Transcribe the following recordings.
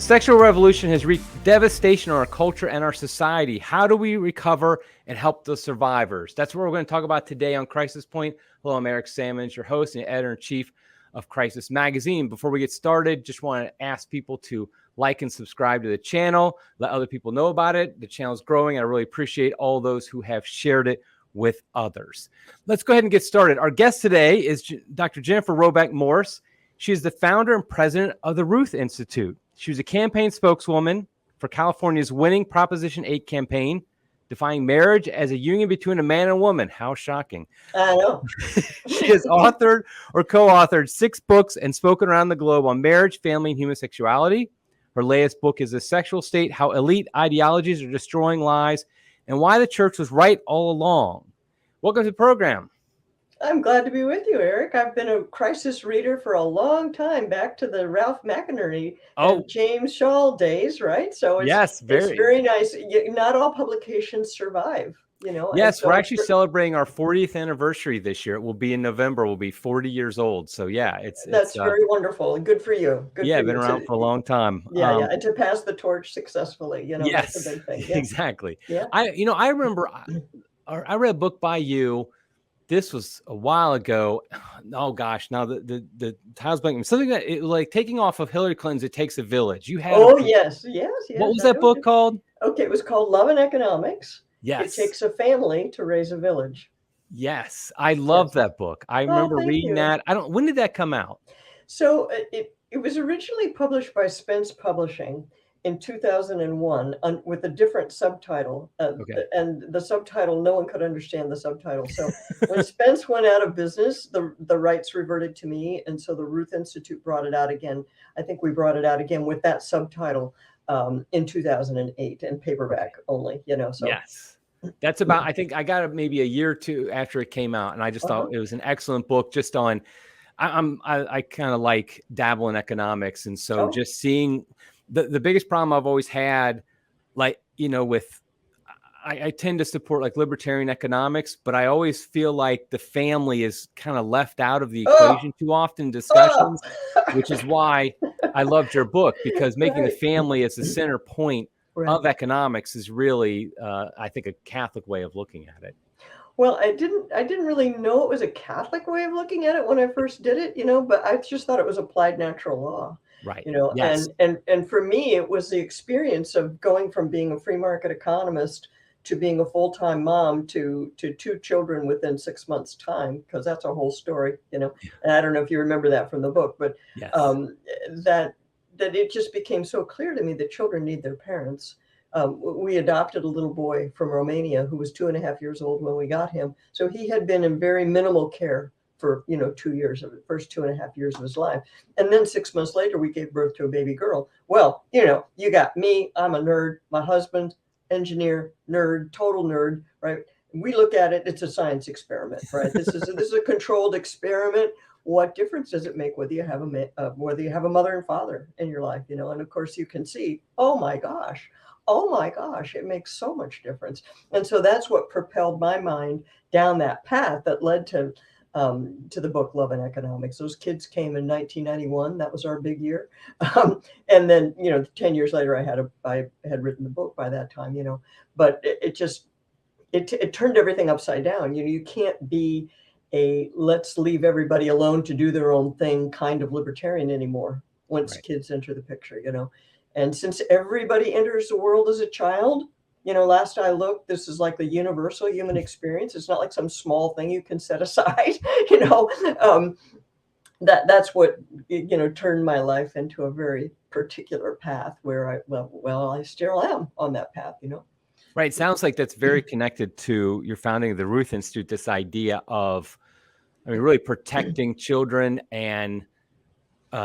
The sexual revolution has wreaked devastation on our culture and our society. How do we recover and help the survivors? That's what we're going to talk about today on Crisis Point. Hello, I'm Eric Sammons, your host and editor-in-chief of Crisis Magazine. Before we get started, just want to ask people to like and subscribe to the channel. Let other people know about it. The channel is growing. I really appreciate all those who have shared it with others. Let's go ahead and get started. Our guest today is Dr. Jennifer Roback Morse. She is the founder and president of the Ruth Institute. She was a campaign spokeswoman for California's winning Proposition 8 campaign, defining marriage as a union between a man and a woman. How shocking. I know. She has authored or co-authored 6 books and spoken around the globe on marriage, family, and human sexuality. Her latest book is The Sexual State, How Elite Ideologies Are Destroying Lives and Why the Church Was Right All Along. Welcome to the program. I'm glad to be with you, Eric. I've been a crisis reader for a long time, back to the Ralph McInerney and James Shaw days, right? So it's very nice. Not all publications survive, you know. Yes, so we're actually celebrating our 40th anniversary this year. It will be in November. We'll be 40 years old. So yeah, that's very wonderful. Good for you. Good yeah, been around for a long time. Yeah, and to pass the torch successfully, you know, yes, that's a big thing. Yeah. Exactly. Yeah. I remember I read a book by you. This was a while ago. Oh gosh, now the title's blanking. Something that it, like taking off of Hillary Clinton's "It Takes a Village." You had yes. What was that book called? Okay, it was called Love and Economics. Yes, it takes a family to raise a village. Yes, I love that book. I remember reading that. When did that come out? So it was originally published by Spence Publishing in 2001 with a different subtitle. And the subtitle, no one could understand the subtitle. So when Spence went out of business, the rights reverted to me. And so the Ruth Institute brought it out again. I think we brought it out again with that subtitle in 2008 and paperback only, you know. So yes, that's about, I think I got it maybe a year or two after it came out. And I just thought it was an excellent book just on, I kind of like dabble in economics. And so just seeing the biggest problem I've always had, like, you know, with, I tend to support like libertarian economics, but I always feel like the family is kind of left out of the equation too often in discussions, which is why I loved your book, because making the family as the center point of economics is really, I think, a Catholic way of looking at it. Well, I didn't really know it was a Catholic way of looking at it when I first did it, you know, but I just thought it was applied natural law. Right. You know, yes. and for me, it was the experience of going from being a free market economist to being a full-time mom to 2 children within 6 months' time, because that's a whole story, you know. And I don't know if you remember that from the book, but that it just became so clear to me that children need their parents. We adopted a little boy from Romania who was 2.5 years old when we got him. So he had been in very minimal care for, you know, 2 years of the first 2.5 years of his life. And then 6 months later, we gave birth to a baby girl. Well, you know, you got me, I'm a nerd, my husband, engineer, nerd, total nerd, right? We look at it, it's a science experiment, right? This is a controlled experiment. What difference does it make whether you have a mother and father in your life, you know? And of course you can see, oh my gosh, it makes so much difference. And so that's what propelled my mind down that path that led to the book Love and Economics. Those kids came in 1991. That was our big year. And then, you know, 10 years later, I had written the book by that time, you know, but it turned everything upside down. You know, you can't be a let's leave everybody alone to do their own thing kind of libertarian anymore once kids enter the picture, you know. And since everybody enters the world as a child, you know, last I looked, this is like the universal human experience. It's not like some small thing you can set aside, you know. That's what, you know, turned my life into a very particular path where I still am on that path, you know. Right. Sounds like that's very connected to your founding of the Ruth Institute, this idea of, I mean, really protecting children and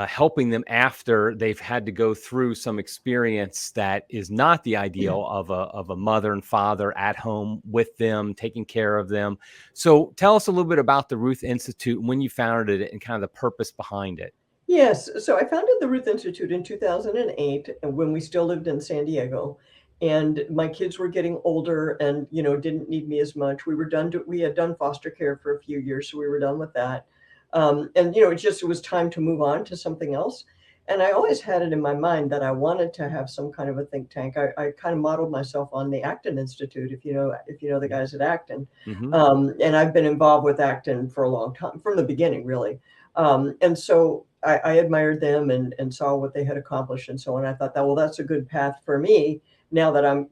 helping them after they've had to go through some experience that is not the ideal of a mother and father at home with them, taking care of them. So tell us a little bit about the Ruth Institute, when you founded it and kind of the purpose behind it. Yes. So I founded the Ruth Institute in 2008 when we still lived in San Diego. And my kids were getting older and, you know, didn't need me as much. We had done foster care for a few years, so we were done with that. And, you know, it was time to move on to something else. And I always had it in my mind that I wanted to have some kind of a think tank. I kind of modeled myself on the Acton Institute, if you know the guys at Acton. Mm-hmm. And I've been involved with Acton for a long time, from the beginning, really. And so I admired them and saw what they had accomplished and so on. I thought that, well, that's a good path for me now that I'm,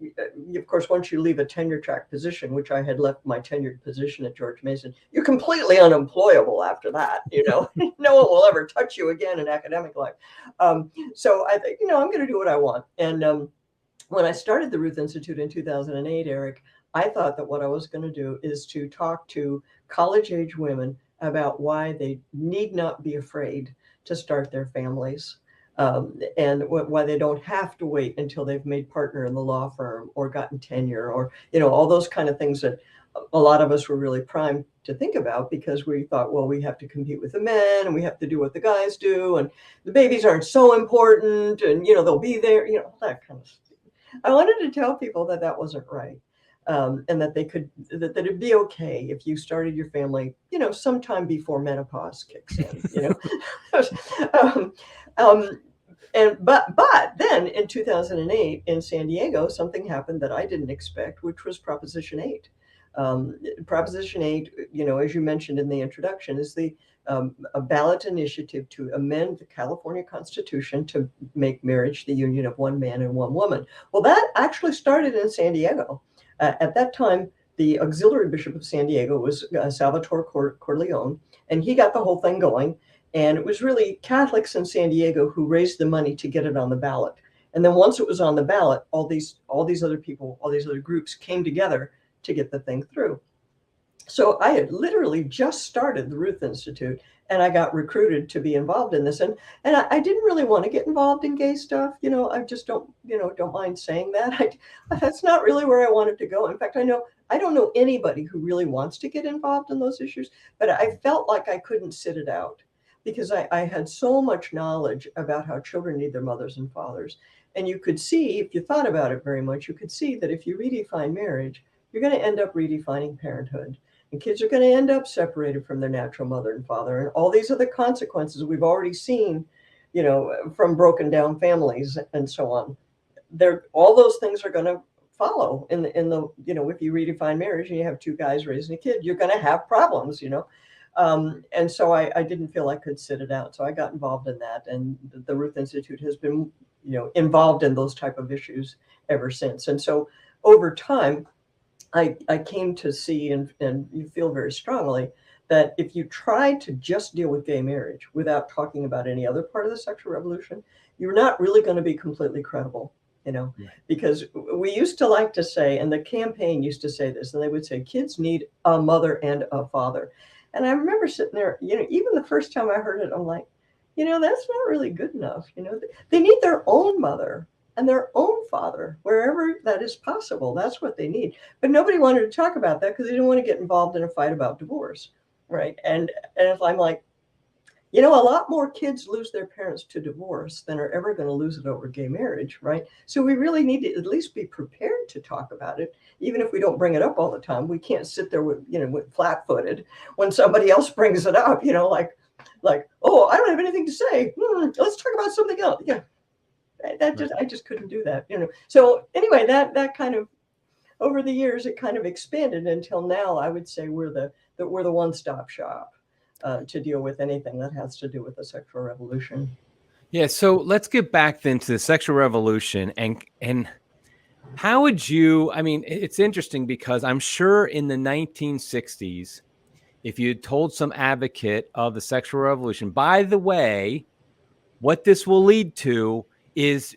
of course, once you leave a tenure track position, which I had left my tenured position at George Mason, you're completely unemployable after that. No one will ever touch you again in academic life. So I think, I'm going to do what I want. And when I started the Ruth Institute in 2008, Eric, I thought that what I was going to do is to talk to college-age women about why they need not be afraid to start their families, and why they don't have to wait until they've made partner in the law firm or gotten tenure, or all those kind of things that a lot of us were really primed to think about, because we thought, well, we have to compete with the men and we have to do what the guys do, and the babies aren't so important, and they'll be there, that kind of stuff. I wanted to tell people that that wasn't right. And that that it'd be okay if you started your family, sometime before menopause kicks in. um, um, but then in 2008 in San Diego, something happened that I didn't expect, which was Proposition 8. Proposition 8, as you mentioned in the introduction, is a ballot initiative to amend the California Constitution to make marriage the union of one man and one woman. Well, that actually started in San Diego. At that time, the auxiliary bishop of San Diego was Salvatore Corleone, and he got the whole thing going. And it was really Catholics in San Diego who raised the money to get it on the ballot. And then once it was on the ballot, all these other people, all these other groups came together to get the thing through. So I had literally just started the Ruth Institute, and I got recruited to be involved in this. And I didn't really want to get involved in gay stuff. I just don't mind saying that. That's not really where I wanted to go. In fact, I don't know anybody who really wants to get involved in those issues, but I felt like I couldn't sit it out, because I had so much knowledge about how children need their mothers and fathers. And you could see, if you thought about it very much, you could see that if you redefine marriage, you're going to end up redefining parenthood. And kids are going to end up separated from their natural mother and father, and all these other consequences we've already seen, from broken down families and so on. All those things are going to follow in the if you redefine marriage and you have two guys raising a kid, you're going to have problems, and so I didn't feel I could sit it out. So I got involved in that, and the Ruth Institute has been, involved in those type of issues ever since. And so over time, I came to see, and you feel very strongly, that if you try to just deal with gay marriage without talking about any other part of the sexual revolution, you're not really going to be completely credible, right. Because we used to like to say, and the campaign used to say this, and they would say, kids need a mother and a father. And I remember sitting there, even the first time I heard it, I'm like, that's not really good enough. They need their own mother and their own father, wherever that is possible. That's what they need. But nobody wanted to talk about that because they didn't want to get involved in a fight about divorce, right? And if I'm like, a lot more kids lose their parents to divorce than are ever going to lose it over gay marriage, right? So we really need to at least be prepared to talk about it, even if we don't bring it up all the time. We can't sit there with flat-footed when somebody else brings it up, like, oh, I don't have anything to say. Let's talk about something else. Yeah. I just couldn't do that, So anyway, that kind of, over the years, it kind of expanded until now. I would say we're the one-stop shop to deal with anything that has to do with the sexual revolution. Yeah. So let's get back then to the sexual revolution, and how would you? I mean, it's interesting because I'm sure in the 1960s, if you had told some advocate of the sexual revolution, by the way, what this will lead to is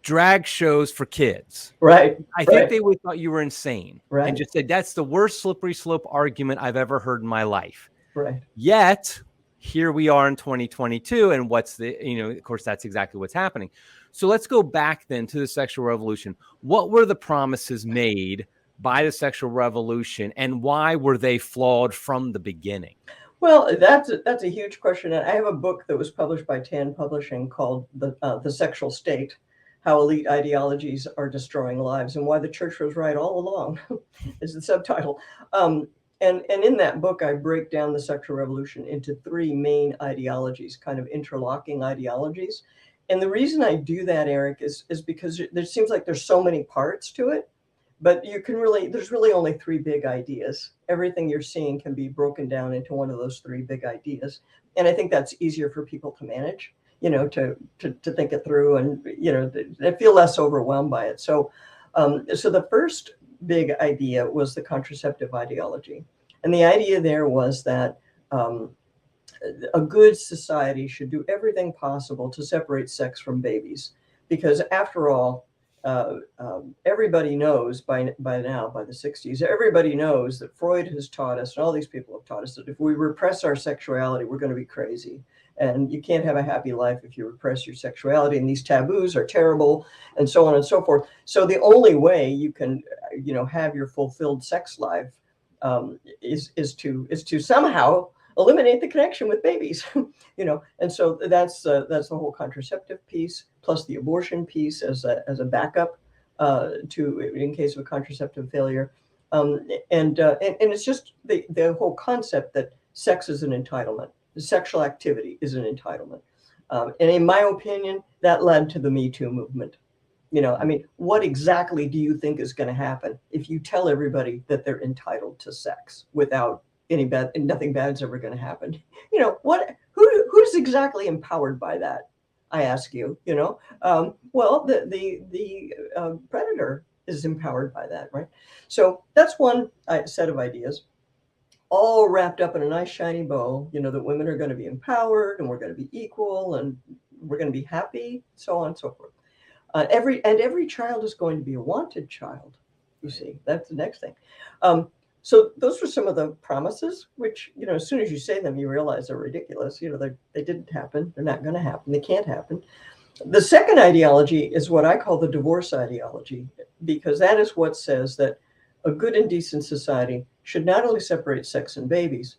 drag shows for kids. Right. I think they would have thought you were insane, right. and just said, that's the worst slippery slope argument I've ever heard in my life. Right. Yet here we are in 2022. And of course, that's exactly what's happening. So let's go back then to the sexual revolution. What were the promises made by the sexual revolution, and why were they flawed from the beginning? Well, that's a huge question. And I have a book that was published by Tan Publishing called The Sexual State: How Elite Ideologies Are Destroying Lives and Why the Church Was Right All Along is the subtitle. And in that book, I break down the sexual revolution into three main ideologies, kind of interlocking ideologies. And the reason I do that, Eric, is because there seems like there's so many parts to it, but there's really only three big ideas. Everything you're seeing can be broken down into one of those three big ideas. And I think that's easier for people to manage, to think it through, and, they feel less overwhelmed by it. So the first big idea was the contraceptive ideology. And the idea there was that a good society should do everything possible to separate sex from babies, because after all, everybody knows by now, by the 60s, everybody knows that Freud has taught us, and all these people have taught us, that if we repress our sexuality, we're going to be crazy. And you can't have a happy life if you repress your sexuality. And these taboos are terrible, and so on and so forth. So the only way you can, have your fulfilled sex life is to somehow eliminate the connection with babies, and so that's the whole contraceptive piece, plus the abortion piece as a backup to in case of a contraceptive failure, and it's just the whole concept that sex is an entitlement, sexual activity is an entitlement, and in my opinion, that led to the Me Too movement. What exactly do you think is going to happen if you tell everybody that they're entitled to sex without nothing bad's ever going to happen? Who's exactly empowered by that? I ask you. Well, the predator is empowered by that, right? So that's one set of ideas, all wrapped up in a nice shiny bow. That women are going to be empowered, and we're going to be equal, and we're going to be happy, so on and so forth. Every child is going to be a wanted child. You see, that's the next thing. So those were some of the promises, which, as soon as you say them, you realize they're ridiculous. They didn't happen. They're not going to happen. They can't happen. The second ideology is what I call the divorce ideology, because that is what says that a good and decent society should not only separate sex and babies,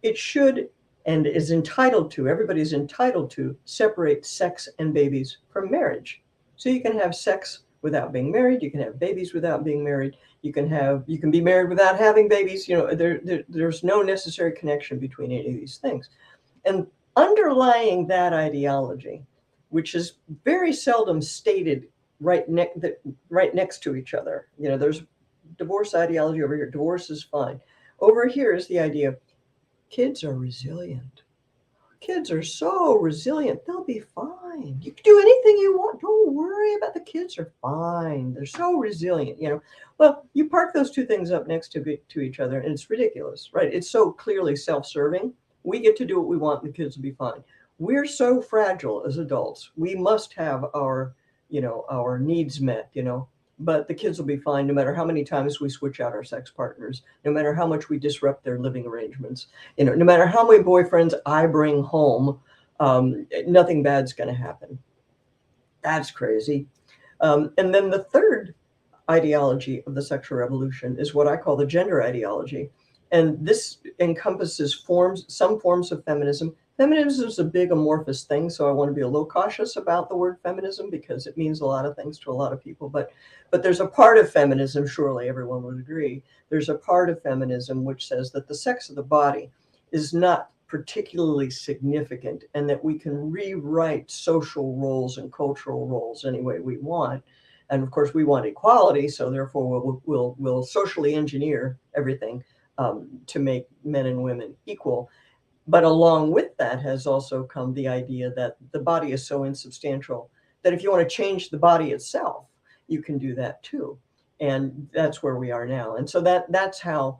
it should and is entitled to, everybody's entitled to separate sex and babies from marriage. So you can have sex without being married. You can have babies without being married. You can be married without having babies. There's no necessary connection between any of these things. And underlying that ideology, which is very seldom stated right next to each other. There's divorce ideology over here. Divorce is fine. Over here is the idea: kids are resilient. Kids are so resilient. They'll be fine. You can do anything you want. Don't worry about the kids. Are fine. They're so resilient. Well, you park those two things up next to each other, and it's ridiculous, right? It's so clearly self-serving. We get to do what we want, and the kids will be fine. We're so fragile as adults. We must have our needs met, but the kids will be fine no matter how many times we switch out our sex partners, no matter how much we disrupt their living arrangements, no matter how many boyfriends I bring home, nothing bad's going to happen. That's crazy. And then the third ideology of the sexual revolution is what I call the gender ideology. And this encompasses some forms of feminism. Feminism is a big amorphous thing, so I want to be a little cautious about the word feminism because it means a lot of things to a lot of people. But there's a part of feminism, surely everyone would agree, there's a part of feminism which says that the sex of the body is not particularly significant, and that we can rewrite social roles and cultural roles any way we want. And of course, we want equality, so therefore we'll socially engineer everything to make men and women equal. But along with that has also come the idea that the body is so insubstantial that if you want to change the body itself, you can do that too. And that's where we are now. And so that's how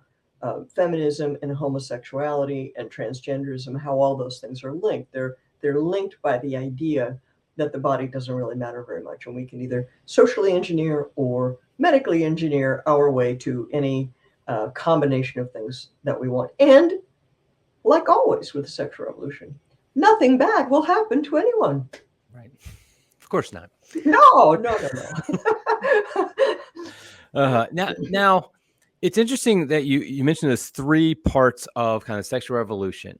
feminism and homosexuality and transgenderism, how all those things are linked. They're linked by the idea that the body doesn't really matter very much, and we can either socially engineer or medically engineer our way to any combination of things that we want. And like always with the sexual revolution, nothing bad will happen to anyone. Right. Of course not. No. Now, it's interesting that you mentioned those three parts of kind of sexual revolution.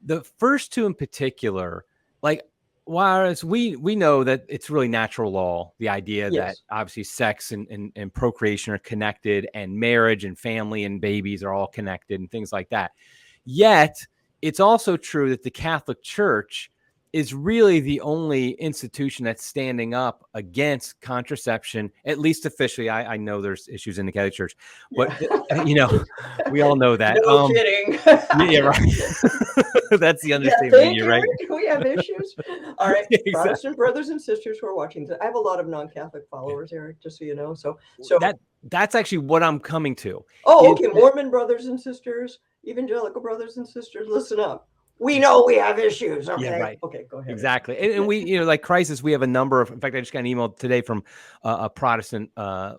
The first two in particular, like, whereas we know that it's really natural law, the idea that obviously sex and procreation are connected, and marriage and family and babies are all connected and things like that. Yet it's also true that the Catholic Church is really the only institution that's standing up against contraception, at least officially. I know there's issues in the Catholic Church, but we all know that. No kidding. Yeah, right. That's the understatement. Thank You're you, right. Rick. We have issues. All right, Exactly. Protestant brothers and sisters who are watching. I have a lot of non-Catholic followers, Eric, just so you know. So that's actually what I'm coming to. okay, Mormon brothers and sisters, evangelical brothers and sisters, listen up. We know we have issues. Okay. Yeah, right. Okay, go ahead. Exactly. And we, like Crisis, we have a number of, in fact, I just got an email today from a Protestant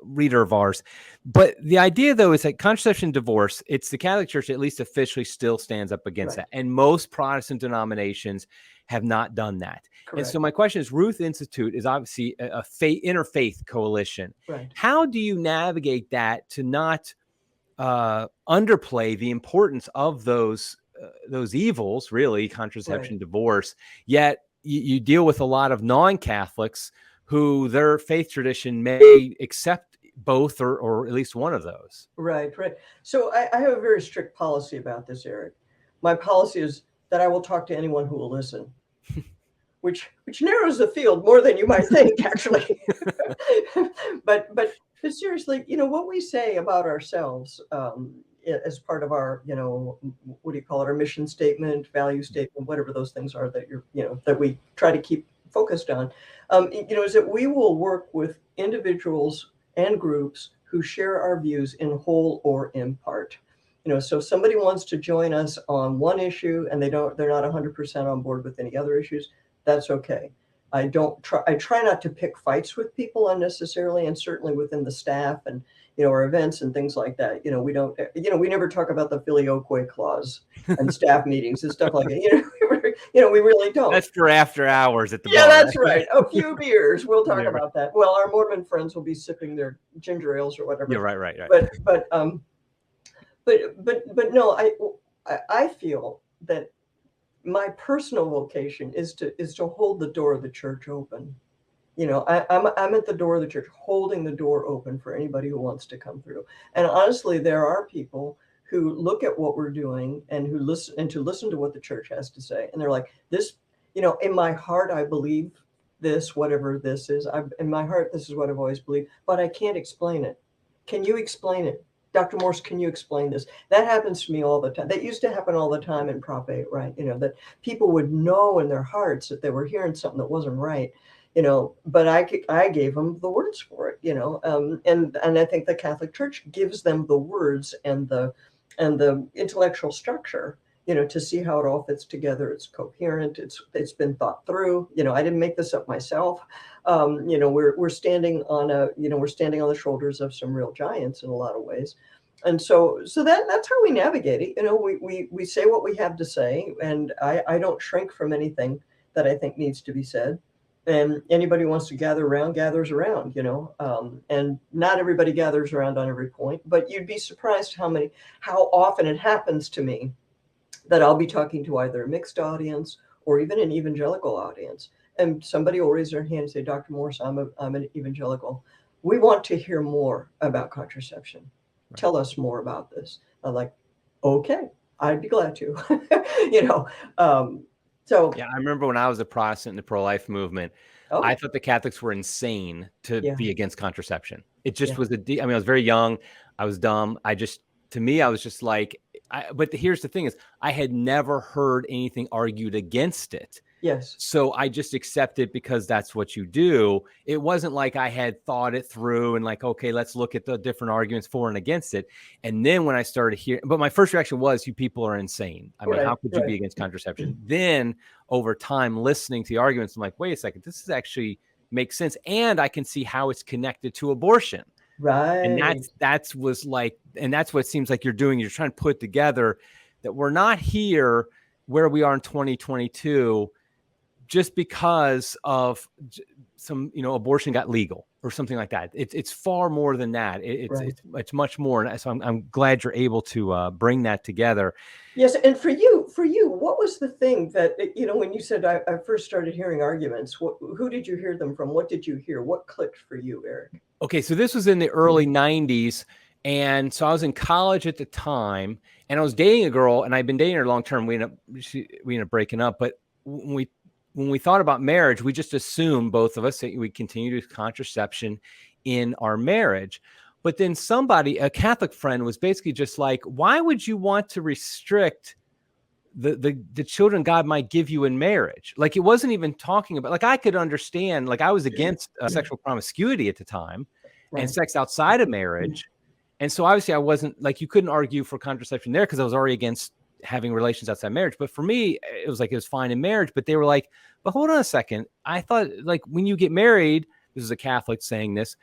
reader of ours. But the idea, though, is that contraception divorce, it's the Catholic Church, at least officially, still stands up against that. And most Protestant denominations have not done that. Correct. And so my question is, Ruth Institute is obviously a interfaith coalition. Right. How do you navigate that to not underplay the importance of those evils, really, contraception, divorce, yet you deal with a lot of non-Catholics who their faith tradition may accept both or at least one of those? Right. So I have a very strict policy about this, Eric. My policy is that I will talk to anyone who will listen, which narrows the field more than you might think, actually. but seriously, what we say about ourselves as part of our, what do you call it, our mission statement, value statement, whatever those things are that that we try to keep focused on, is that we will work with individuals and groups who share our views in whole or in part. So if somebody wants to join us on one issue and they're not 100% on board with any other issues, that's okay. I try not to pick fights with people unnecessarily, and certainly within the staff and our events and things like that. We don't, we never talk about the filioque clause and staff meetings and stuff like that. We really don't. That's for after hours at the bar. Yeah, that's right. A few beers, we'll talk about that. Well, our Mormon friends will be sipping their ginger ales or whatever. Yeah, right. But no, I feel that my personal vocation is to hold the door of the church open. I'm at the door of the church, holding the door open for anybody who wants to come through. And honestly, there are people who look at what we're doing and who listen to what the church has to say. And they're like, this, in my heart, I believe this, whatever this is. In my heart, this is what I've always believed, but I can't explain it. Can you explain it? Dr. Morse, can you explain this? That happens to me all the time. That used to happen all the time in Prop 8, right? That people would know in their hearts that they were hearing something that wasn't right. But I gave them the words for it, and I think the Catholic Church gives them the words and the intellectual structure, to see how it all fits together. It's coherent. It's been thought through. I didn't make this up myself. We're standing on the shoulders of some real giants in a lot of ways. And so that's how we navigate it. We say what we have to say, and I don't shrink from anything that I think needs to be said. And anybody who wants to gather around gathers around, and not everybody gathers around on every point, but you'd be surprised how often it happens to me that I'll be talking to either a mixed audience or even an evangelical audience. And somebody will raise their hand and say, Dr. Morse, I'm an evangelical. We want to hear more about contraception. Right. Tell us more about this. I'm like, okay, I'd be glad to, So yeah, I remember when I was a Protestant in the pro-life movement, I thought the Catholics were insane to be against contraception. It just was I was very young. I was dumb. To me, I was just like, but here's the thing is, I had never heard anything argued against it. Yes. So I just accepted because that's what you do. It wasn't like I had thought it through and like, okay, let's look at the different arguments for and against it. And then when I started hearing, but my first reaction was, you people are insane. I mean, how could you be against contraception? Then over time, listening to the arguments, I'm like, wait a second, this is actually makes sense. And I can see how it's connected to abortion. Right. And that's what it seems like you're doing. You're trying to put together that we're not here where we are in 2022 just because of some, abortion got legal or something like that. It's far more than that. It's much more. And so I'm glad you're able to bring that together. Yes. And for you, what was the thing that, when you said I first started hearing arguments, who did you hear them from? What did you hear? What clicked for you, Eric? Okay. So this was in the early 90s. And so I was in college at the time and I was dating a girl and I'd been dating her long term. We ended up breaking up, but when when we thought about marriage, we just assumed, both of us, that we continue to contraception in our marriage. But then somebody, a Catholic friend, was basically just like, why would you want to restrict the children God might give you in marriage? Like, it wasn't even talking about, like, I could understand, like, I was against sexual promiscuity at the time and Right. sex outside of marriage. And so obviously I wasn't, like, you couldn't argue for contraception there because I was already against having relations outside marriage. But for me, it was like, it was fine in marriage. But they were like, but hold on a second. I thought, like, when you get married, this is a Catholic saying this,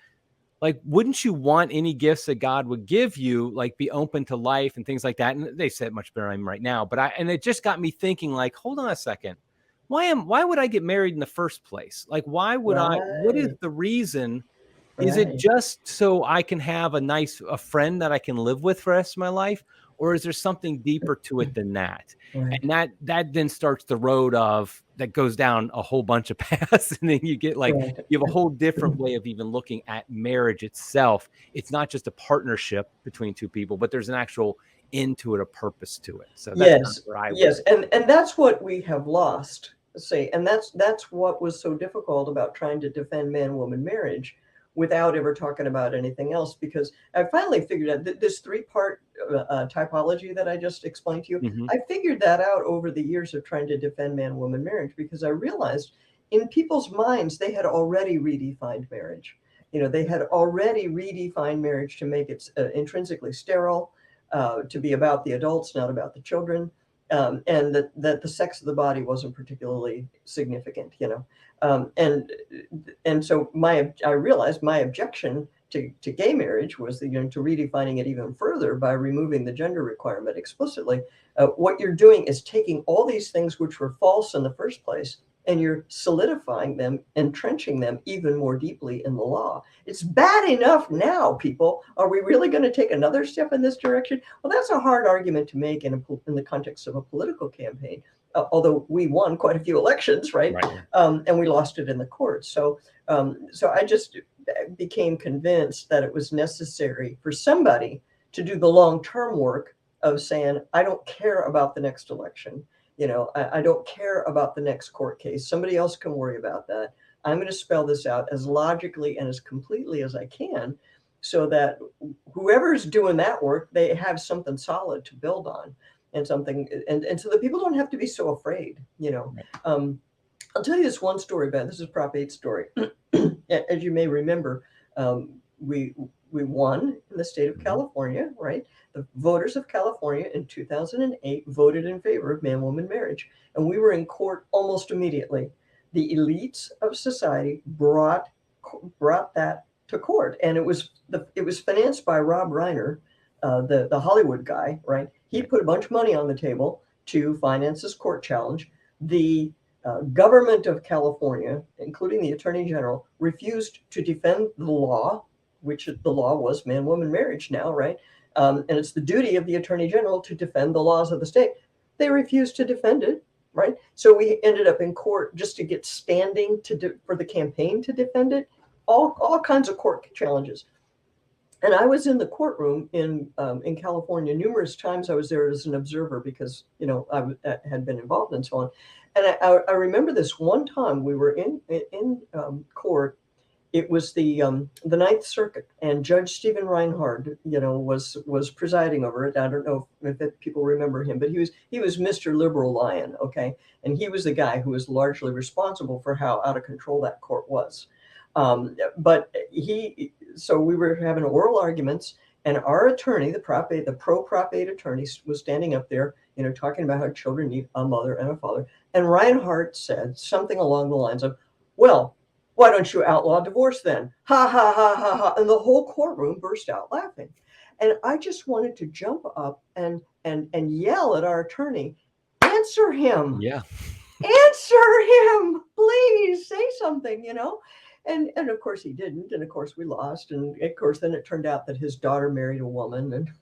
like, wouldn't you want any gifts that God would give you, like, be open to life and things like that? And they said much better than I am right now. But and it just got me thinking, like, hold on a second. Why would I get married in the first place? Like, why would what is Right. the reason? Is it Right. just so I can have a friend that I can live with for the rest of my life? Or is there something deeper to it than that? Right. And that then starts the road of that goes down a whole bunch of paths. And then you get, like, Right. you have a whole different way of even looking at marriage itself. It's not just a partnership between two people, but there's an actual end to it, a purpose to it. So that's kind of Yes. where I would. Yes. And that's what we have lost. See, and that's what was so difficult about trying to defend man-woman marriage without ever talking about anything else, because I finally figured out that this three-part typology that I just explained to you, Mhm. I figured that out over the years of trying to defend man-woman marriage, because I realized in people's minds they had already redefined marriage. They had already redefined marriage to make it intrinsically sterile, to be about the adults, not about the children, and that the sex of the body wasn't particularly significant. And so I realized my objection to gay marriage was to redefining it even further by removing the gender requirement explicitly. What you're doing is taking all these things which were false in the first place, and you're solidifying them, entrenching them even more deeply in the law. It's bad enough now, people. Are we really going to take another step in this direction? Well, that's a hard argument to make in the context of a political campaign. Although we won quite a few elections, right? Right. And we lost it in the courts. So I just became convinced that it was necessary for somebody to do the long-term work of saying, I don't care about the next election. I don't care about the next court case. Somebody else can worry about that. I'm going to spell this out as logically and as completely as I can, so that whoever's doing that work, they have something solid to build on, and something, and so that people don't have to be so afraid. I'll tell you this one story about this is Prop 8 story. As you may remember, we won in the state of California, right? The voters of California in 2008 voted in favor of man-woman marriage, and we were in court almost immediately. The elites of society brought that to court, and it was financed by Rob Reiner, the Hollywood guy, right? He put a bunch of money on the table to finance this court challenge. The government of California, including the Attorney General, refused to defend the law, which the law was man-woman marriage now, right? And it's the duty of the Attorney General to defend the laws of the state. They refused to defend it, right? So we ended up in court just to get standing for the campaign to defend it. All kinds of court challenges. And I was in the courtroom in California numerous times. I was there as an observer because I had been involved and so on. And I remember this one time we were in court. It was the Ninth Circuit, and Judge Stephen Reinhard, was presiding over it. I don't know if people remember him, but he was Mr. Liberal Lion, okay, and he was the guy who was largely responsible for how out of control that court was. So we were having oral arguments, and our attorney, the pro Prop 8 attorney, was standing up there, talking about how children need a mother and a father. And Reinhardt said something along the lines of, well, why don't you outlaw divorce then? Ha, ha, ha, ha, ha. And the whole courtroom burst out laughing. And I just wanted to jump up and yell at our attorney, answer him. Yeah. Answer him, please say something, And of course he didn't. And of course we lost. And of course then it turned out that his daughter married a woman. And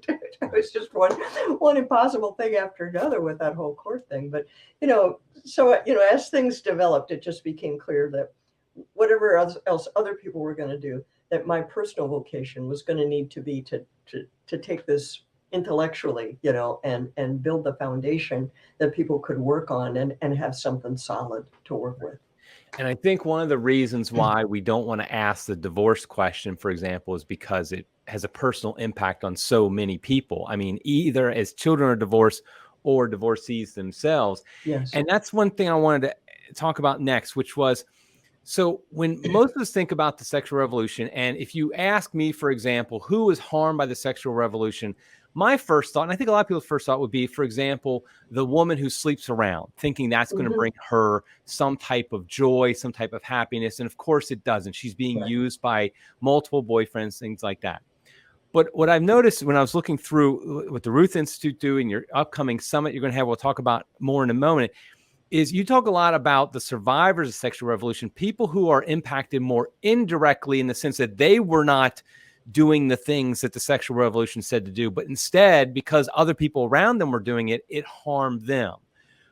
it was just one impossible thing after another with that whole court thing. But, as things developed, it just became clear that whatever else other people were going to do, that my personal vocation was going to need to be to take this intellectually, and build the foundation that people could work on and have something solid to work with. And I think one of the reasons why we don't want to ask the divorce question, for example, is because it has a personal impact on so many people. I mean, either as children of divorce or divorcees themselves. Yes. And that's one thing I wanted to talk about next, which was, so when most of us think about the sexual revolution, and if you ask me, for example, who was harmed by the sexual revolution, my first thought, and I think a lot of people's first thought would be, for example, the woman who sleeps around, thinking that's going to Hmm. bring her some type of joy, some type of happiness. And of course it doesn't. She's being Right. used by multiple boyfriends, things like that. But what I've noticed when I was looking through what the Ruth Institute do in your upcoming summit you're going to have, we'll talk about more in a moment, is you talk a lot about the survivors of sexual revolution, people who are impacted more indirectly in the sense that they were not doing the things that the sexual revolution said to do, but instead, because other people around them were doing it, it harmed them.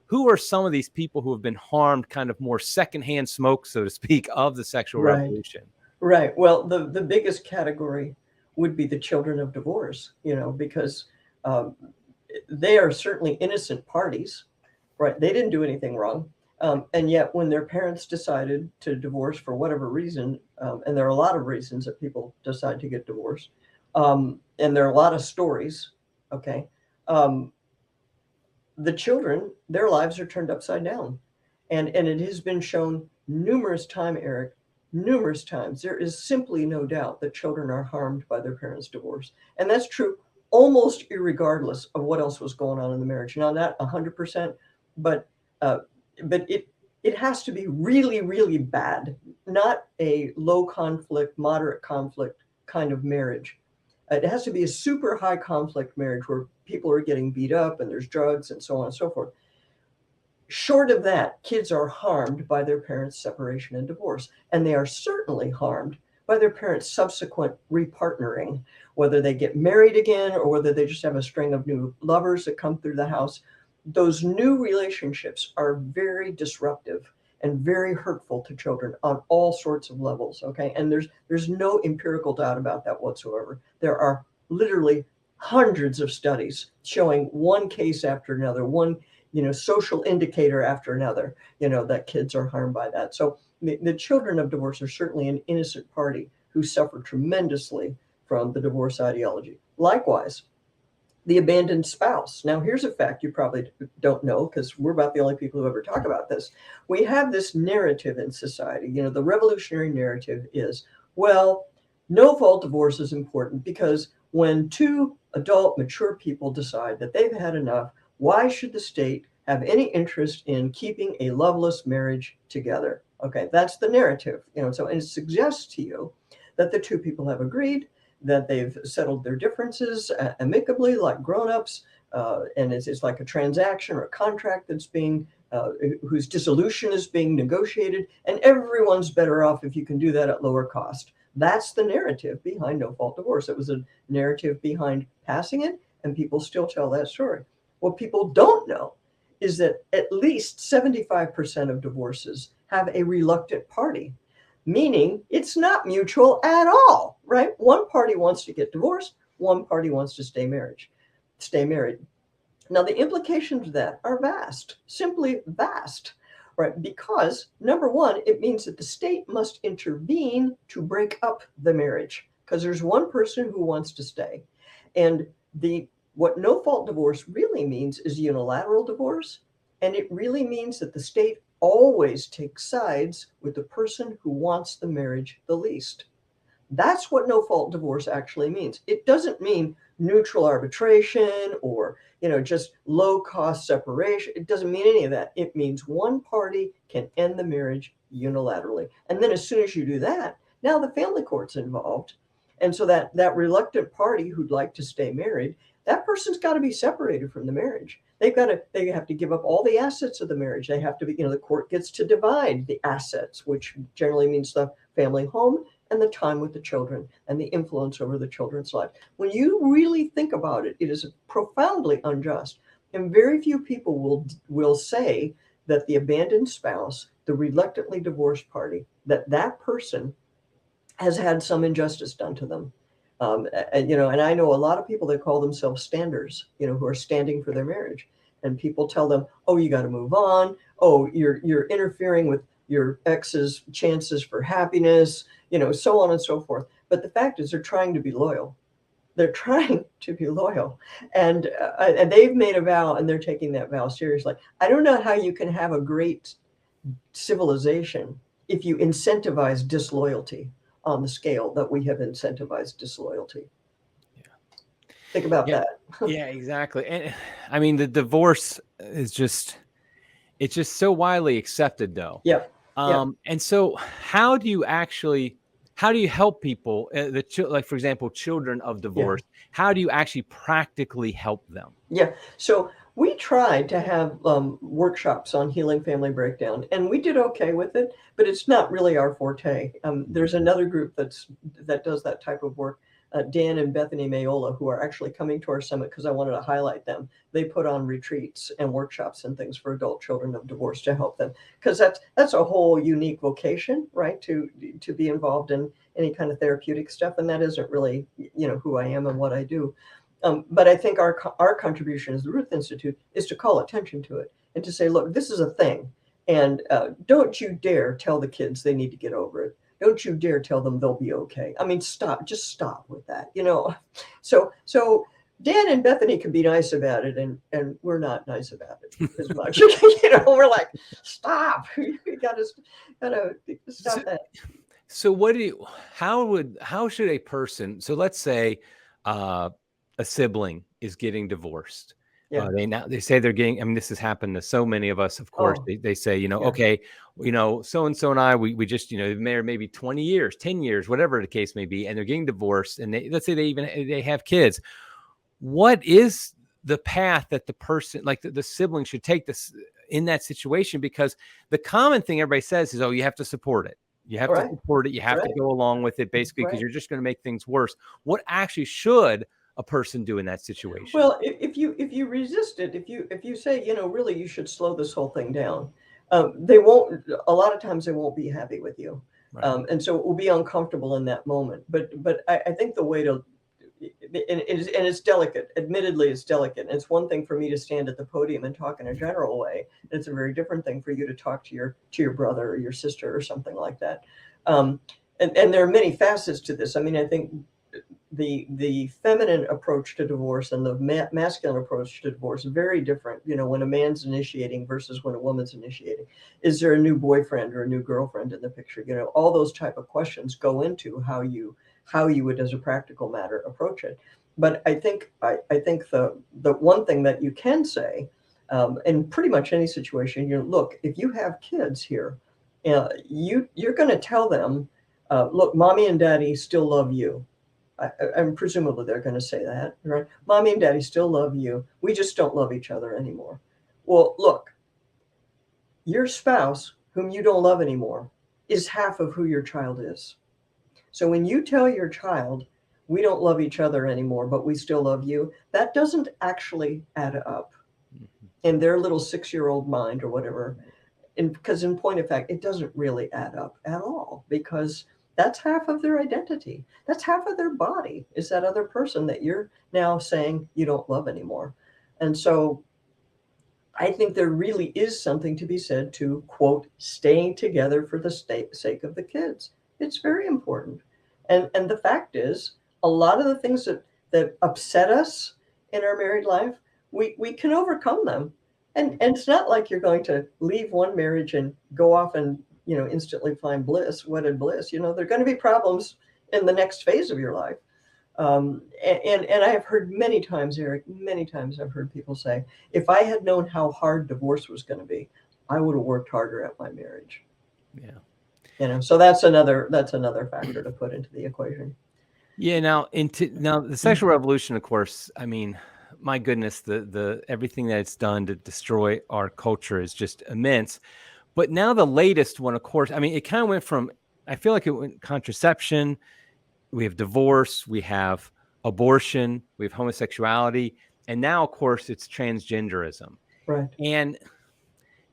Who are some of these people who have been harmed, kind of more secondhand smoke, so to speak, of the sexual Right. revolution? Right. Well, the biggest category would be the children of divorce, because um, they are certainly innocent parties, right? They didn't do anything wrong. And yet, when their parents decided to divorce for whatever reason, and there are a lot of reasons that people decide to get divorced, and there are a lot of stories, okay? Um, the children, their lives are turned upside down. And it has been shown numerous times, Eric, numerous times. There is simply no doubt that children are harmed by their parents' divorce. And that's true almost irregardless of what else was going on in the marriage. Now, not 100%, but uh, but it has to be really, really bad, not a low conflict, moderate conflict kind of marriage. It has to be a super high conflict marriage where people are getting beat up and there's drugs and so on and so forth. Short of that, kids are harmed by their parents' separation and divorce, and they are certainly harmed by their parents' subsequent repartnering, whether they get married again or whether they just have a string of new lovers that come through the house. Those new relationships are very disruptive and very hurtful to children on all sorts of levels. Okay, and there's no empirical doubt about that whatsoever. There are literally hundreds of studies showing one case after another, one social indicator after another, that kids are harmed by that. So the children of divorce are certainly an innocent party who suffer tremendously from the divorce ideology. Likewise, the abandoned spouse. Now, here's a fact you probably don't know because we're about the only people who ever talk about this. We have this narrative in society. The revolutionary narrative is, well, no fault divorce is important because when two adult, mature people decide that they've had enough, why should the state have any interest in keeping a loveless marriage together? Okay, that's the narrative. So and it suggests to you that the two people have agreed, that they've settled their differences amicably, like grown-ups, and it's like a transaction or a contract that's being whose dissolution is being negotiated, and everyone's better off if you can do that at lower cost. That's the narrative behind no fault divorce. It was a narrative behind passing it, and people still tell that story. What people don't know is that at least 75% of divorces have a reluctant party, meaning it's not mutual at all, right? One party wants to get divorced, one party wants to stay married. Now, the implications of that are vast, simply vast, right? Because number one, it means that the state must intervene to break up the marriage because there's one person who wants to stay. And what no fault divorce really means is unilateral divorce. And it really means that the state always takes sides with the person who wants the marriage the least. That's what no fault divorce actually means. It doesn't mean neutral arbitration or, just low cost separation. It doesn't mean any of that. It means one party can end the marriage unilaterally. And then as soon as you do that, now the family court's involved. And so that reluctant party who'd like to stay married, that person's got to be separated from the marriage. They have to give up all the assets of the marriage. They have to be, the court gets to divide the assets, which generally means the family home and the time with the children and the influence over the children's life. When you really think about it, it is profoundly unjust. And very few people will say that the abandoned spouse, the reluctantly divorced party, that person has had some injustice done to them. And I know a lot of people that call themselves standers, who are standing for their marriage. And people tell them, oh, you got to move on. Oh, you're interfering with your ex's chances for happiness, so on and so forth. But the fact is, they're trying to be loyal. They're trying to be loyal, and they've made a vow, and they're taking that vow seriously. I don't know how you can have a great civilization if you incentivize disloyalty on the scale that we have incentivized disloyalty. Think about Yeah, that. yeah, exactly. And I mean, the divorce is it's just so widely accepted, though. Yep. Yep. And so how do you help people, like, for example, children of divorce? Yeah. How do you actually practically help them? Yeah. So we tried to have workshops on healing family breakdown, and we did okay with it, but it's not really our forte. There's another group that does that type of work, Dan and Bethany Mayola, who are actually coming to our summit because I wanted to highlight them. They put on retreats and workshops and things for adult children of divorce to help them, because that's a whole unique vocation, right? To be involved in any kind of therapeutic stuff, and that isn't really who I am and what I do. But I think our contribution as the Ruth Institute is to call attention to it and to say, look, this is a thing. And don't you dare tell the kids they need to get over it. Don't you dare tell them they'll be okay. I mean, just stop with that, So Dan and Bethany can be nice about it, and we're not nice about it as much. We're like, stop. You gotta stop that. So how should a person, so let's say a sibling is getting divorced. Yeah. They say they're getting, I mean, this has happened to so many of us, of course. They say, Yeah. okay, so-and-so and I, we just, married maybe 20 years, 10 years, whatever the case may be, and they're getting divorced, and let's say they have kids. What is the path that the person, like the sibling, should take this in that situation? Because the common thing everybody says is, oh, you have to support it. You have to support it. You have to go along with it, basically, because you're just going to make things worse. What actually should a person do in that situation? Well, if you resist it, if you say, really, you should slow this whole thing down, they won't. A lot of times, they won't be happy with you, and so it will be uncomfortable in that moment. But I think the way to, and it's delicate. Admittedly, it's delicate. And it's one thing for me to stand at the podium and talk in a general way. And it's a very different thing for you to talk to your brother or your sister or something like that. And there are many facets to this. I mean, I think the feminine approach to divorce and the masculine approach to divorce are very different. When a man's initiating versus when a woman's initiating. Is there a new boyfriend or a new girlfriend in the picture? All those type of questions go into how you would, as a practical matter, approach it. But I think the one thing that you can say, in pretty much any situation, look, if you have kids here, you're going to tell them, look, mommy and daddy still love you. And presumably they're going to say that, right? Mommy and daddy still love you. We just don't love each other anymore. Well, look, your spouse, whom you don't love anymore, is half of who your child is. So when you tell your child, we don't love each other anymore, but we still love you, that doesn't actually add up in their little 6-year-old mind or whatever. And because in point of fact, it doesn't really add up at all, because that's half of their identity. That's half of their body, is that other person that you're now saying you don't love anymore. And so I think there really is something to be said to, quote, staying together for the sake of the kids. It's very important. And the fact is, a lot of the things that upset us in our married life, we can overcome them. And it's not like you're going to leave one marriage and go off and instantly find bliss, wedded bliss. There are going to be problems in the next phase of your life. And I have heard many times, Eric, many times I've heard people say, if I had known how hard divorce was going to be, I would have worked harder at my marriage. Yeah. So that's another factor to put into the equation. Yeah. Now the sexual revolution, of course, I mean, my goodness, the everything that it's done to destroy our culture is just immense. But now the latest one, of course, I mean, it kind of went from, I feel like it went contraception, we have divorce, we have abortion, we have homosexuality, and now, of course, it's transgenderism. Right. And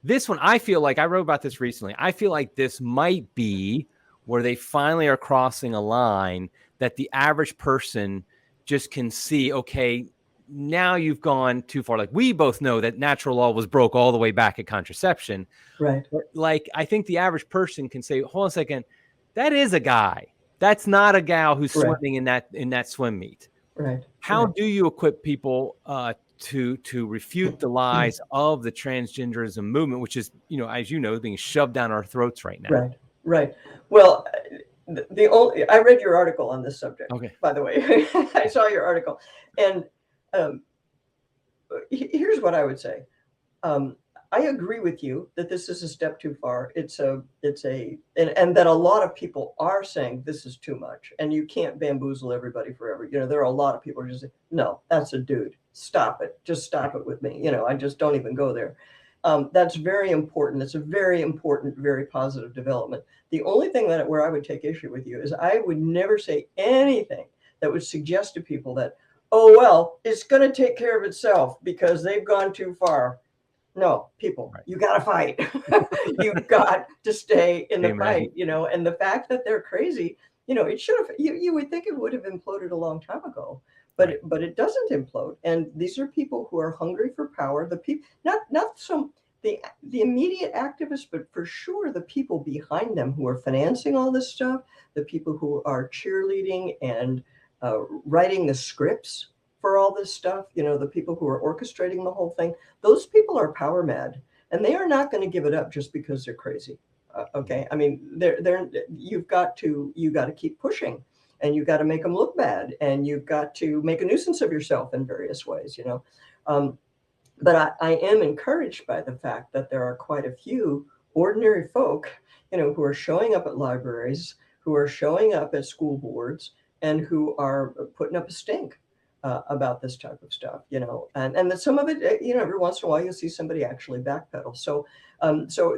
this one, I feel like, I wrote about this recently, I feel like this might be where they finally are crossing a line that the average person just can see, okay, now you've gone too far. Like, we both know that natural law was broke all the way back at contraception. Right. But like, I think the average person can say, hold on a second, that is a guy. That's not a gal who's Right. swimming in that swim meet. Right. How Right. do you equip people to refute the lies of the transgenderism movement, which is, as you know, being shoved down our throats right now? Right. Right. Well, I read your article on this subject. Okay. By the way, I saw your article, and here's what I would say. I agree with you that this is a step too far. And that a lot of people are saying this is too much, and you can't bamboozle everybody forever. There are a lot of people who just say, no, that's a dude. Stop it. Just stop it with me. I just don't even go there. That's very important. It's a very important, very positive development. The only thing where I would take issue with you is I would never say anything that would suggest to people that, oh, well, it's going to take care of itself because they've gone too far. No, people, right. You got to fight. You've got to stay in the fight, and the fact that they're crazy, it should have, you would think it would have imploded a long time ago, but right. But it doesn't implode. And these are people who are hungry for power. The people, not the immediate activists, but for sure the people behind them who are financing all this stuff, the people who are cheerleading and writing the scripts for all this stuff, the people who are orchestrating the whole thing, those people are power mad, and they are not going to give it up just because they're crazy. Okay. I mean, you've got to keep pushing, and you've got to make them look bad, and you've got to make a nuisance of yourself in various ways, but I am encouraged by the fact that there are quite a few ordinary folk, who are showing up at libraries, who are showing up at school boards, and who are putting up a stink about this type of stuff, and that some of it, every once in a while you'll see somebody actually backpedal. So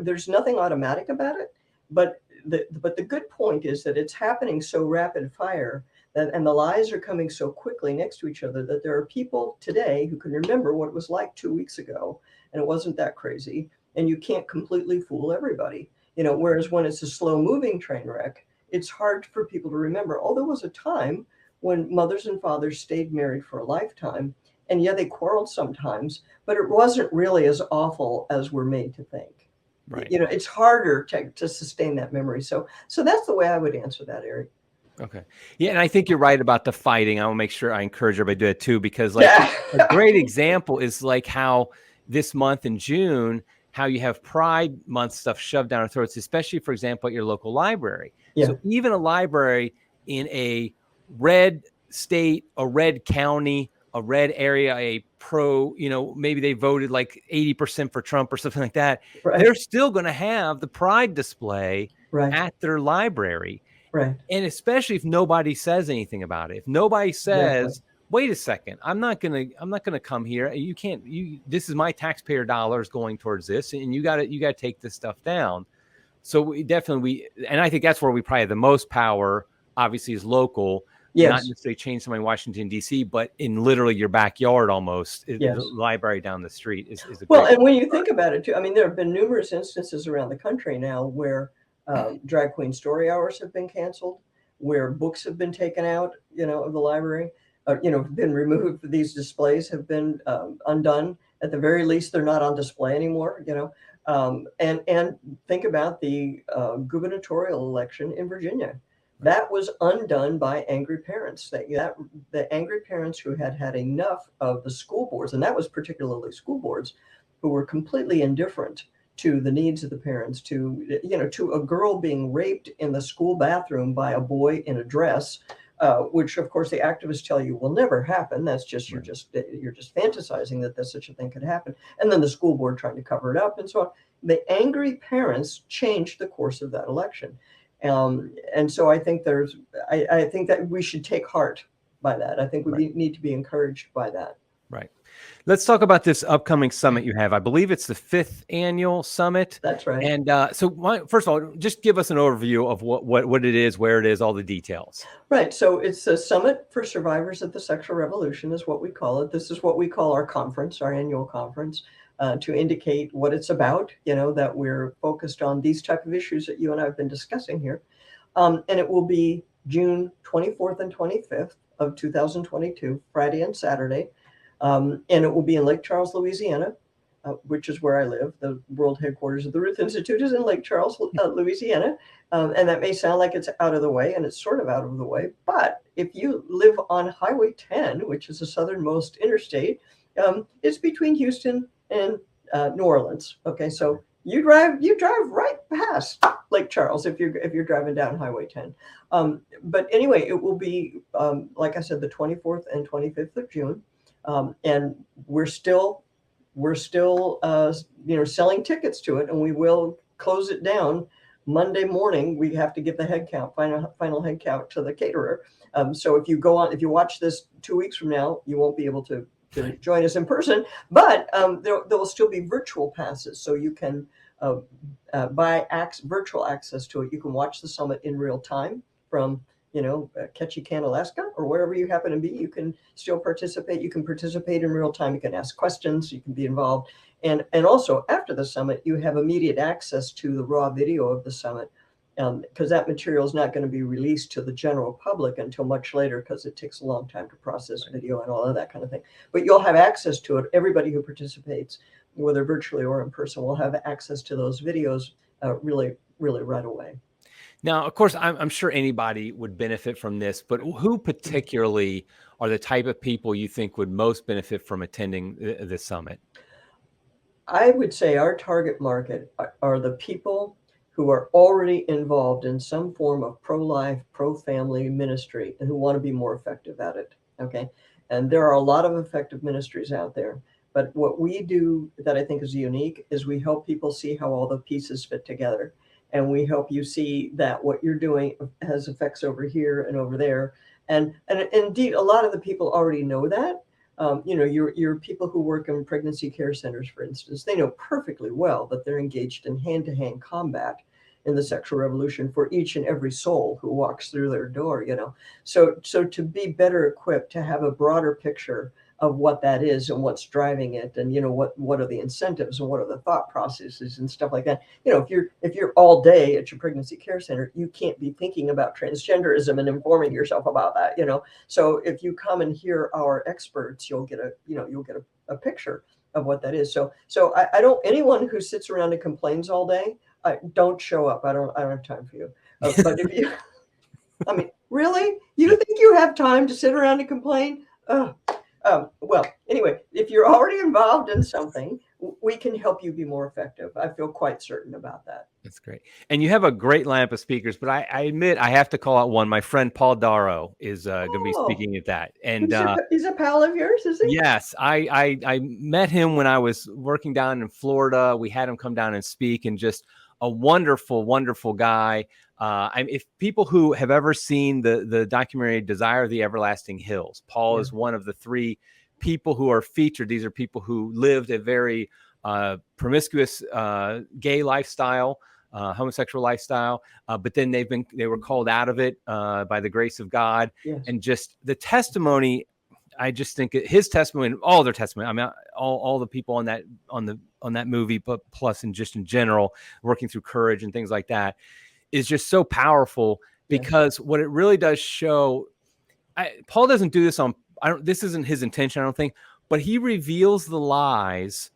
there's nothing automatic about it, but the good point is that it's happening so rapid fire and the lies are coming so quickly next to each other that there are people today who can remember what it was like 2 weeks ago, and it wasn't that crazy, and you can't completely fool everybody, whereas when it's a slow moving train wreck, it's hard for people to remember. Oh, there was a time when mothers and fathers stayed married for a lifetime, and yeah, they quarreled sometimes, but it wasn't really as awful as we're made to think. Right. It's harder to sustain that memory. So that's the way I would answer that, Eric. Okay. Yeah. And I think you're right about the fighting. I will make sure I encourage everybody to do it too, because like a great example is like how this month in June, how you have Pride Month stuff shoved down our throats, especially, for example, at your local library. Yeah. So even a library in a red state, a red county, a red area, a pro, maybe they voted like 80% for Trump or something like that. Right. They're still going to have the Pride display at their library. Right. And especially if nobody says anything about it. If nobody says, wait a second, I'm not going to come here. You can't, this is my taxpayer dollars going towards this, and you got to take this stuff down. So we and I think that's where we probably have the most power, obviously, is local. Yes. Not necessarily change somebody in Washington, D.C., but in literally your backyard almost. Yes. The library down the street is a well, and when you think about it, too, I mean, there have been numerous instances around the country now where drag queen story hours have been canceled, where books have been taken out, of the library, been removed. These displays have been undone. At the very least, they're not on display anymore, and think about the gubernatorial election in Virginia. That was undone by angry parents. The angry parents who had enough of the school boards, and that was particularly school boards, who were completely indifferent to the needs of the parents, to a girl being raped in the school bathroom by a boy in a dress, which of course the activists tell you will never happen. That's just you're just fantasizing that such a thing could happen, and then the school board trying to cover it up and so on. The angry parents changed the course of that election. And so I think I think that we should take heart by that. I think we need to be encouraged by that. Right. Let's talk about this upcoming summit you have. I believe it's the 5th annual summit. That's right. And first of all, just give us an overview of what it is, where it is, all the details. Right. So it's a summit for survivors of the sexual revolution is what we call it. This is what we call our conference, our annual conference. To indicate what it's about, that we're focused on these type of issues that you and I have been discussing here. And it will be June 24th and 25th of 2022, Friday and Saturday. And it will be in Lake Charles, Louisiana, which is where I live. The world headquarters of the Ruth Institute is in Lake Charles, Louisiana. And that may sound like it's out of the way, and it's sort of out of the way. But if you live on Highway 10, which is the southernmost interstate, it's between Houston and New Orleans. Okay, so you drive right past Lake Charles if you're driving down Highway 10. But anyway, it will be like I said, the 24th and 25th of June, and we're still selling tickets to it, and we will close it down Monday morning. We have to get the head count, final head count to the caterer. So if you watch this 2 weeks from now, you won't be able to join us in person, but there will still be virtual passes, so you can buy virtual access to it. You can watch the summit in real time from Ketchikan, Alaska, or wherever you happen to be. You can still participate. You can participate in real time. You can ask questions. You can be involved. And also after the summit, you have immediate access to the raw video of the summit, because that material is not going to be released to the general public until much later, because it takes a long time to process video and all of that kind of thing. But you'll have access to it. Everybody who participates, whether virtually or in person, will have access to those videos really, really right away. Now, of course, I'm sure anybody would benefit from this, but who particularly are the type of people you think would most benefit from attending the summit? I would say our target market are the people who are already involved in some form of pro-life, pro-family ministry, and who want to be more effective at it. Okay. And there are a lot of effective ministries out there. But what we do that I think is unique is we help people see how all the pieces fit together. And we help you see that what you're doing has effects over here and over there. And indeed, a lot of the people already know that. Your people who work in pregnancy care centers, for instance, they know perfectly well that they're engaged in hand-to-hand combat in the sexual revolution for each and every soul who walks through their door. So to be better equipped, to have a broader picture of what that is and what's driving it, and what are the incentives and what are the thought processes and stuff like that. If you're all day at your pregnancy care center, you can't be thinking about transgenderism and informing yourself about that. So if you come and hear our experts, you'll get a picture of what that is. So I don't, anyone who sits around and complains all day, don't show up. I don't have time for you. But if you, I mean, really, you think you have time to sit around and complain? Well, anyway, if you're already involved in something, we can help you be more effective. I feel quite certain about that. That's great. And you have a great lineup of speakers, but I admit I have to call out one. My friend Paul Darrow is going to be speaking at that. And he's a pal of yours, is he? Yes. I met him when I was working down in Florida. We had him come down and speak, and just a wonderful, wonderful guy. If people who have ever seen the documentary Desire of the Everlasting Hills, Paul is one of the three people who are featured. These are people who lived a very promiscuous gay lifestyle, homosexual lifestyle, but then they were called out of it by the grace of God. Yes. And just the testimony, I just think his testimony, all their testimony, I mean, all the people on that movie, but plus in general, working through courage and things like that, is just so powerful, because what it really does show, Paul doesn't do this this isn't his intention, I don't think, but he reveals the lies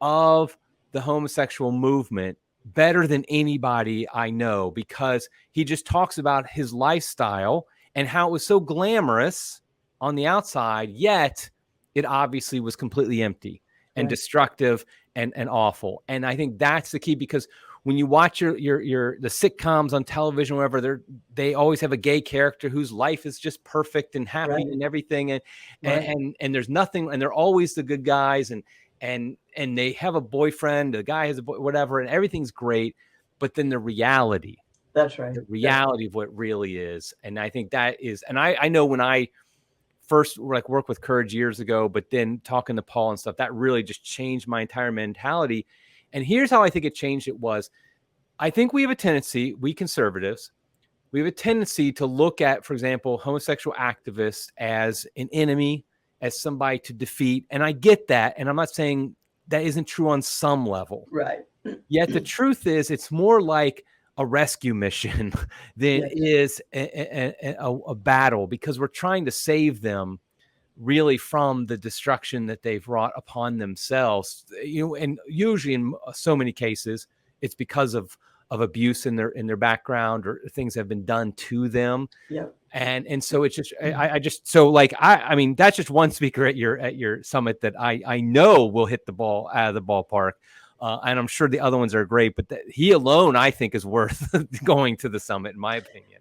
of the homosexual movement better than anybody I know, because he just talks about his lifestyle and how it was so glamorous on the outside, yet it obviously was completely empty and destructive and awful. And I think that's the key, because when you watch the sitcoms on television, wherever, they always have a gay character whose life is just perfect and happy and everything, and there's nothing, and they're always the good guys, and they have a boyfriend, the guy has a boy, whatever, and everything's great, but then the reality, the reality of what really is. And I think that is, and I know when I first worked with Courage years ago, but then talking to Paul and stuff, that really just changed my entire mentality. And here's how I think it changed it was, I think we have a tendency, we conservatives, we have a tendency to look at, for example, homosexual activists as an enemy, as somebody to defeat. And I get that. And I'm not saying that isn't true on some level. Right. Yet the truth is, it's more like a rescue mission than Yes. is a battle, because we're trying to save them really from the destruction that they've wrought upon themselves. And usually in so many cases, it's because of abuse in their background, or things have been done to them. Yeah. And so it's just, I just, so like, I mean, that's just one speaker at your summit that I know will hit the ball out of the ballpark. And I'm sure the other ones are great, but he alone, I think, is worth going to the summit, in my opinion.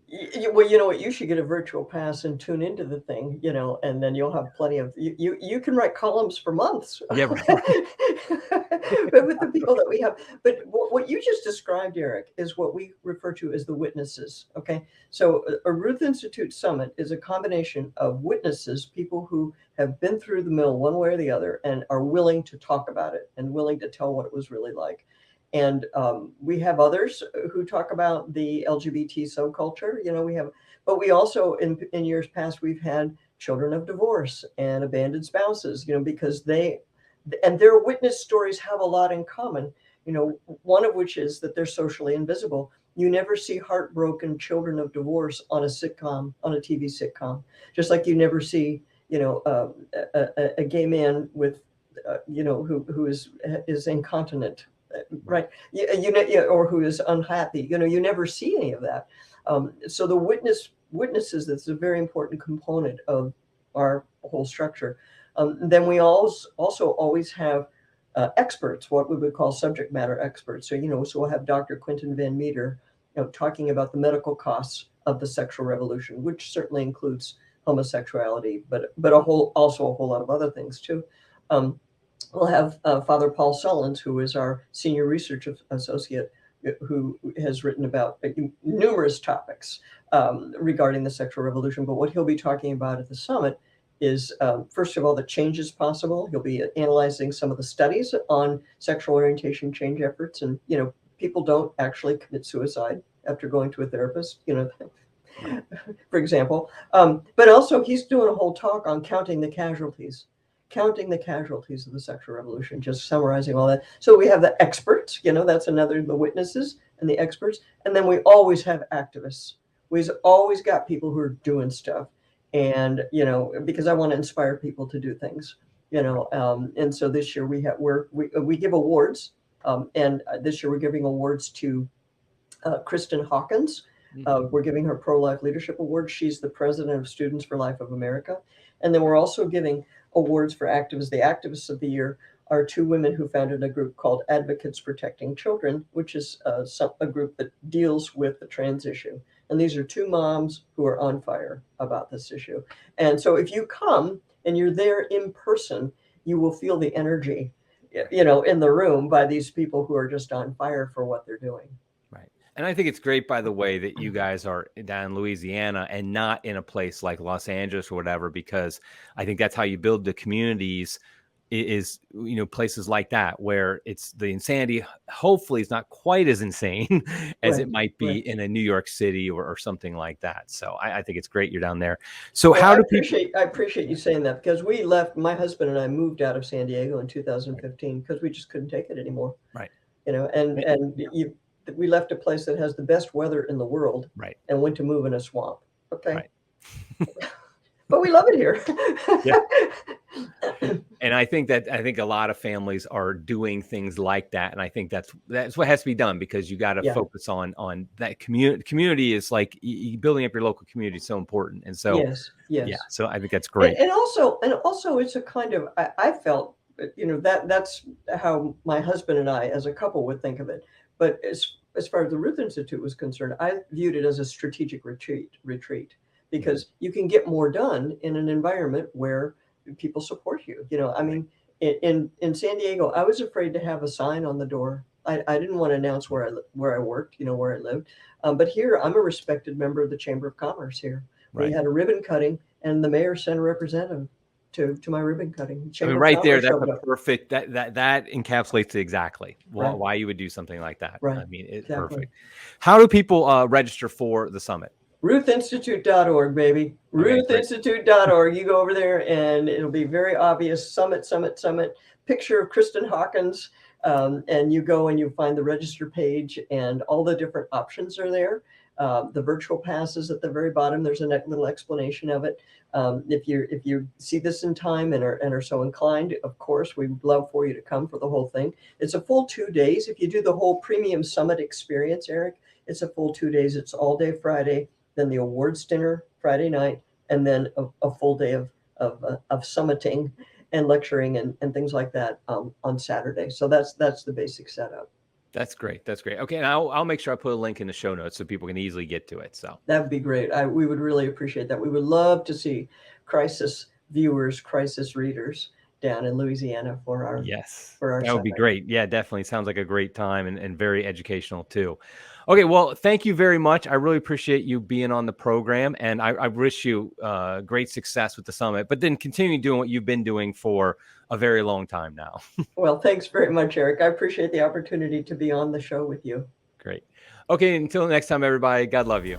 Well, you know what? You should get a virtual pass and tune into the thing, and then you'll have plenty of you can write columns for months Yeah, with right. the people that we have. But what you just described, Eric, is what we refer to as the witnesses. Okay, so a Ruth Institute Summit is a combination of witnesses, people who have been through the mill one way or the other and are willing to talk about it and willing to tell what it was really like. And we have others who talk about the LGBT subculture. But we also, in years past, we've had children of divorce and abandoned spouses, because and their witness stories have a lot in common, one of which is that they're socially invisible. You never see heartbroken children of divorce on a sitcom, on a TV sitcom, just like you never see, a gay man with, who is incontinent, right? Or who is unhappy. You never see any of that. So the witnesses, that's a very important component of our whole structure. Then we also always have experts, what we would call subject matter experts. So we'll have Dr. Quentin Van Meter, talking about the medical costs of the sexual revolution, which certainly includes homosexuality, but also a whole lot of other things too. We'll have Father Paul Sullins, who is our senior research associate, who has written about numerous topics regarding the sexual revolution. But what he'll be talking about at the summit is, first of all, the changes possible. He'll be analyzing some of the studies on sexual orientation change efforts. And, people don't actually commit suicide after going to a therapist, for example. But also he's doing a whole talk on counting the casualties of the sexual revolution, just summarizing all that. So we have the experts, that's another, the witnesses and the experts. And then we always have activists. We've always got people who are doing stuff. And, because I want to inspire people to do things, and so this year we give awards. And this year we're giving awards to Kristen Hawkins. We're giving her Pro-Life Leadership Award. She's the president of Students for Life of America. And then we're also giving awards for activists. The activists of the year are two women who founded a group called Advocates Protecting Children, which is a group that deals with the trans issue. And these are two moms who are on fire about this issue. And so if you come and you're there in person, you will feel the energy, in the room by these people who are just on fire for what they're doing. Right. And I think it's great, by the way, that you guys are down in Louisiana and not in a place like Los Angeles or whatever, because I think that's how you build the communities, is, places like that, where it's the insanity, hopefully is not quite as insane as it might be in a New York City or something like that. So I think it's great you're down there. So well, how do I appreciate you saying that, because we left, my husband and I moved out of San Diego in 2015 because we just couldn't take it anymore. Right. We left a place that has the best weather in the world, right, and went to move in a swamp. Okay. Right. But we love it here. Yeah. And I think a lot of families are doing things like that. And I think that's what has to be done, because you got to focus on that community. Community is like building up your local community is so important. And so, yes. Yeah, so I think that's great. And also it's a kind of, I felt, that's how my husband and I as a couple would think of it. But as far as the Ruth Institute was concerned, I viewed it as a strategic retreat, because you can get more done in an environment where people support you. I mean, in San Diego, I was afraid to have a sign on the door. I didn't want to announce where I worked, where I lived. But here, I'm a respected member of the Chamber of Commerce here. Right. We had a ribbon cutting, and the mayor sent a representative to my ribbon cutting. Chamber right there, that's a perfect, that encapsulates exactly why you would do something like that. Right. I mean, it's perfect. How do people register for the summit? RuthInstitute.org, baby. Okay, RuthInstitute.org. You go over there and it'll be very obvious. Summit. Picture of Kristen Hawkins. And you go and you find the register page, and all the different options are there. The virtual passes at the very bottom, there's a little explanation of it. If you see this in time and are so inclined, of course, we'd love for you to come for the whole thing. It's a full 2 days. If you do the whole premium summit experience, Eric, it's a full 2 days. It's all day Friday, then the awards dinner Friday night, and then a full day of summiting and lecturing and things like that on Saturday. So that's the basic setup. That's great. That's great. Okay, and I'll make sure I put a link in the show notes so people can easily get to it. So that would be great. We would really appreciate that. We would love to see crisis viewers, crisis readers down in Louisiana for our that would be great. Yeah, definitely. Sounds like a great time and very educational too. Okay, well, thank you very much. I really appreciate you being on the program, and I wish you great success with the summit, but then continue doing what you've been doing for a very long time now. Well, thanks very much, Eric. I appreciate the opportunity to be on the show with you. Great. Okay, until next time, everybody, God love you.